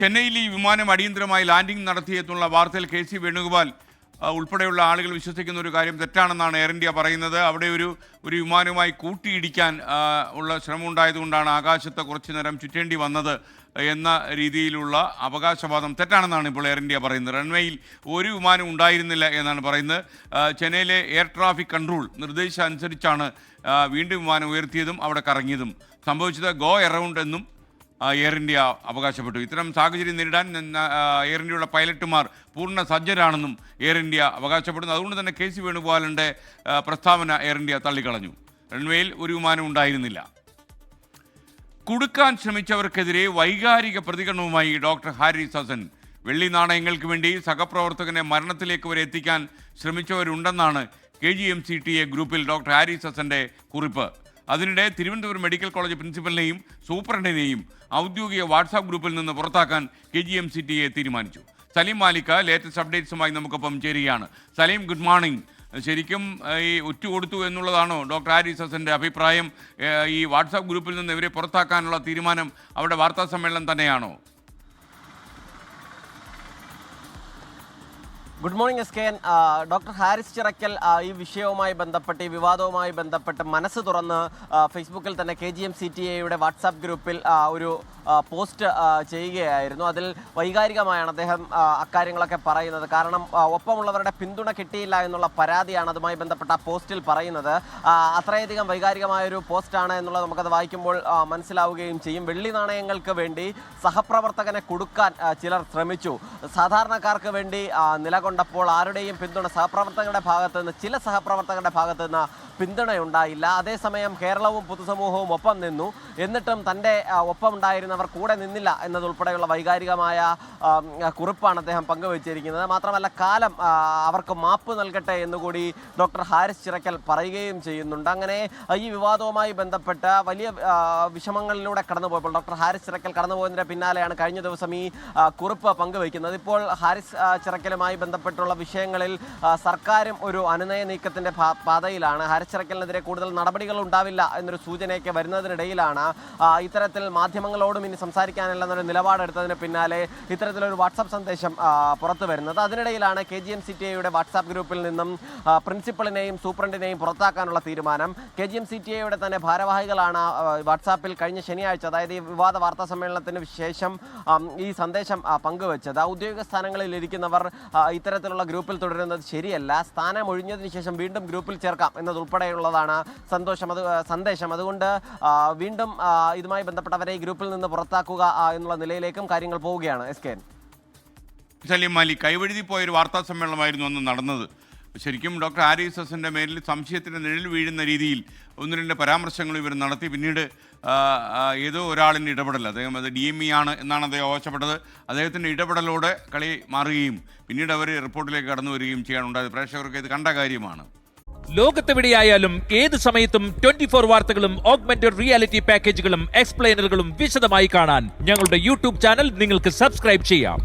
ചെന്നൈയിൽ ഈ വിമാനം അടിയന്തരമായി ലാൻഡിംഗ് നടത്തിയെന്നുള്ള വാർത്തയിൽ കെ.സി. വേണുഗോപാൽ ഉൾപ്പെടെയുള്ള ആളുകൾ വിശ്വസിക്കുന്ന ഒരു കാര്യം തെറ്റാണെന്നാണ് എയർ ഇന്ത്യ പറയുന്നത്. അവിടെ ഒരു വിമാനവുമായി കൂട്ടിയിടിക്കാൻ ഉള്ള ശ്രമം ഉണ്ടായതുകൊണ്ടാണ് ആകാശത്ത് കുറച്ചു നേരം ചുറ്റേണ്ടി വന്നത് എന്ന രീതിയിലുള്ള അവകാശവാദം തെറ്റാണെന്നാണ് ഇപ്പോൾ എയർ ഇന്ത്യ പറയുന്നത്. റൺവേയിൽ ഒരു വിമാനം ഉണ്ടായിരുന്നില്ല എന്നാണ് പറയുന്നത്. ചെന്നൈയിലെ എയർ ട്രാഫിക് കൺട്രോൾ നിർദ്ദേശം അനുസരിച്ചാണ് വീണ്ടും വിമാനം ഉയർത്തിയതും അവിടെ കറങ്ങിയതും. സംഭവിച്ചത് ഗോ എറൗണ്ട് എന്നും എയർ ഇന്ത്യ അവകാശപ്പെട്ടു. ഇത്തരം സാഹചര്യം നേരിടാൻ എയർ ഇന്ത്യയുടെ പൈലറ്റുമാർ പൂർണ്ണ സജ്ജരാണെന്നും എയർ ഇന്ത്യ അവകാശപ്പെടുന്നു. അതുകൊണ്ട് തന്നെ കെ.സി. വേണുഗോപാലിൻ്റെ പ്രസ്താവന എയർ ഇന്ത്യ തള്ളിക്കളഞ്ഞു. റൺവേയിൽ ഒരു വിമാനം ഉണ്ടായിരുന്നില്ല. കുടുക്കാൻ ശ്രമിച്ചവർക്കെതിരെ വൈകാരിക പ്രതികരണവുമായി ഡോക്ടർ ഹാരിസ് ഹസൻ. വെള്ളി നാണയങ്ങൾക്ക് വേണ്ടി സഹപ്രവർത്തകനെ മരണത്തിലേക്ക് വരെ എത്തിക്കാൻ ശ്രമിച്ചവരുണ്ടെന്നാണ് KGMCTA ഗ്രൂപ്പിൽ ഡോക്ടർ ഹാരിസ് ഹസൻ്റെ കുറിപ്പ്. അതിനിടെ തിരുവനന്തപുരം മെഡിക്കൽ കോളേജ് പ്രിൻസിപ്പലിനെയും സൂപ്രണ്ടിനെയും ഔദ്യോഗിക വാട്സാപ്പ് ഗ്രൂപ്പിൽ നിന്ന് പുറത്താക്കാൻ KGMCTA തീരുമാനിച്ചു. സലീം മാലിക്ക ലേറ്റസ്റ്റ് അപ്ഡേറ്റ്സുമായി നമുക്കൊപ്പം ചേരുകയാണ്. Salim, good morning. ശരിക്കും ഈ ഒറ്റുകൊടുത്തു എന്നുള്ളതാണോ ഡോക്ടർ ഹാരിസ് ഹസൻ്റെ അഭിപ്രായം? ഈ വാട്സാപ്പ് ഗ്രൂപ്പിൽ നിന്ന് ഇവരെ പുറത്താക്കാനുള്ള തീരുമാനം അവിടെ വാർത്താ സമ്മേളനം തന്നെയാണോ? Good morning SKN. Doctor Haris Chirakkal ഈ വിഷയവുമായി ബന്ധപ്പെട്ട്, ഈ വിവാദവുമായി ബന്ധപ്പെട്ട് മനസ്സ് തുറന്ന് ഫേസ്ബുക്കിൽ തന്നെ KGMCTAയുടെ വാട്സാപ്പ് ഗ്രൂപ്പിൽ ഒരു പോസ്റ്റ് ചെയ്യുകയായിരുന്നു. അതിൽ വൈകാരികമായാണ് അദ്ദേഹം അക്കാര്യങ്ങളൊക്കെ പറയുന്നത്. കാരണം ഒപ്പമുള്ളവരുടെ പിന്തുണ കിട്ടിയില്ല എന്നുള്ള പരാതിയാണ് അതുമായി ബന്ധപ്പെട്ട ആ പോസ്റ്റിൽ പറയുന്നത്. അത്രയധികം വൈകാരികമായൊരു പോസ്റ്റാണ് എന്നുള്ളത് നമുക്കത് വായിക്കുമ്പോൾ മനസ്സിലാവുകയും ചെയ്യും. വെള്ളി നാണയങ്ങൾക്ക് വേണ്ടി സഹപ്രവർത്തകനെ കൊടുക്കാൻ ചിലർ ശ്രമിച്ചു. സാധാരണക്കാർക്ക് വേണ്ടി നിലകൊണ്ടപ്പോൾ ആരുടെയും പിന്തുണ സഹപ്രവർത്തകരുടെ ഭാഗത്തു നിന്ന്, ചില സഹപ്രവർത്തകരുടെ ഭാഗത്തു നിന്ന് പിന്തുണയുണ്ടായില്ല. അതേസമയം കേരളവും പൊതുസമൂഹവും ഒപ്പം നിന്നു. എന്നിട്ടും തൻ്റെ ഒപ്പമുണ്ടായിരുന്നവർ കൂടെ നിന്നില്ല എന്നതുൾപ്പെടെയുള്ള വൈകാരികമായ കുറിപ്പാണ് അദ്ദേഹം പങ്കുവച്ചിരിക്കുന്നത്. മാത്രമല്ല, കാലം അവർക്ക് മാപ്പ് നൽകട്ടെ എന്നുകൂടി ഡോക്ടർ ഹാരിസ് ചിറക്കൽ പറയുകയും ചെയ്യുന്നുണ്ട്. അങ്ങനെ ഈ വിവാദവുമായി ബന്ധപ്പെട്ട വലിയ വിഷമങ്ങളിലൂടെ കടന്നുപോയപ്പോൾ ഡോക്ടർ ഹാരിസ് ചിറക്കൽ കടന്നുപോയതിൻ്റെ പിന്നാലെയാണ് കഴിഞ്ഞ ദിവസം ഈ കുറിപ്പ് പങ്കുവയ്ക്കുന്നത്. ഇപ്പോൾ ഹാരിസ് ചിറക്കലുമായി ബന്ധപ്പെട്ടുള്ള വിഷയങ്ങളിൽ സർക്കാരും ഒരു അനുനയ നീക്കത്തിൻ്റെ പാതയിലാണ്. ഹാരിസ് ചിറക്കലിനെതിരെ കൂടുതൽ നടപടികൾ ഉണ്ടാവില്ല എന്നൊരു സൂചനയൊക്കെ വരുന്നതിനിടയിലാണ് ഇത്തരത്തിൽ മാധ്യമങ്ങളോടും ഇനി സംസാരിക്കാനില്ലെന്നൊരു നിലപാടെടുത്തതിന് പിന്നാലെ ഇത്തരത്തിലൊരു വാട്സാപ്പ് സന്ദേശം പുറത്തു വരുന്നത്. അതിനിടയിലാണ് KGMCTAയുടെ വാട്സാപ്പ് ഗ്രൂപ്പിൽ നിന്നും പ്രിൻസിപ്പളിനെയും സൂപ്രണ്ടിനെയും പുറത്താക്കാനുള്ള തീരുമാനം. KGMCTAയുടെ തന്നെ ഭാരവാഹികളാണ് വാട്സാപ്പിൽ കഴിഞ്ഞ ശനിയാഴ്ച, അതായത് ഈ വിവാദ വാർത്താ സമ്മേളനത്തിന് ശേഷം ഈ സന്ദേശം പങ്കുവച്ചത്. ഔദ്യോഗിക സ്ഥാനങ്ങളിൽ ഇരിക്കുന്നവർ ഇത്തരത്തിലുള്ള ഗ്രൂപ്പിൽ തുടരുന്നത് ശരിയല്ല, സ്ഥാനം ഒഴിഞ്ഞതിന് ശേഷം വീണ്ടും ഗ്രൂപ്പിൽ ചേർക്കാം എന്നതുൾപ്പെടെയുള്ളതാണ് സന്ദേശം. അതുകൊണ്ട് വീണ്ടും ഇതുമായി ബന്ധപ്പെട്ടവരെ ഈ ഗ്രൂപ്പിൽ നിന്ന് പുറത്താക്കുക എന്നുള്ള നിലയിലേക്കും കാര്യങ്ങൾ പോവുകയാണ്. SKN. സലീം മാലിക്, കൈവഴുതി പോയൊരു വാർത്താ സമ്മേളനമായിരുന്നു അന്ന് നടന്നത്. ശരിക്കും ഡോക്ടർ ഹാരിസ് ഹസൻ്റെ മേലിൽ സംശയത്തിൻ്റെ നിഴൽ വീഴുന്ന രീതിയിൽ ഒന്ന് രണ്ട് പരാമർശങ്ങൾ ഇവർ നടത്തി. പിന്നീട് ഏതോ ഒരാളിൻ്റെ ഇടപെടൽ, അദ്ദേഹം അത് DME ആണ് എന്നാണ് അദ്ദേഹം അവകാശപ്പെട്ടത്. അദ്ദേഹത്തിൻ്റെ ഇടപെടലോടെ കളി മാറുകയും പിന്നീട് അവർ റിപ്പോർട്ടിലേക്ക് കടന്നു വരികയും ചെയ്യാനുണ്ടായത് പ്രേക്ഷകർക്ക് ഇത് കണ്ട കാര്യമാണ്. ലോകത്തെവിടെയായാലും ഏത് സമയത്തും 24 വാർത്തകളും ഓഗ്മെന്റഡ് റിയാലിറ്റി പാക്കേജുകളും എക്സ്പ്ലെയിനറുകളും വിശദമായി കാണാൻ ഞങ്ങളുടെ YouTube ചാനൽ നിങ്ങൾക്ക് സബ്സ്ക്രൈബ് ചെയ്യാം.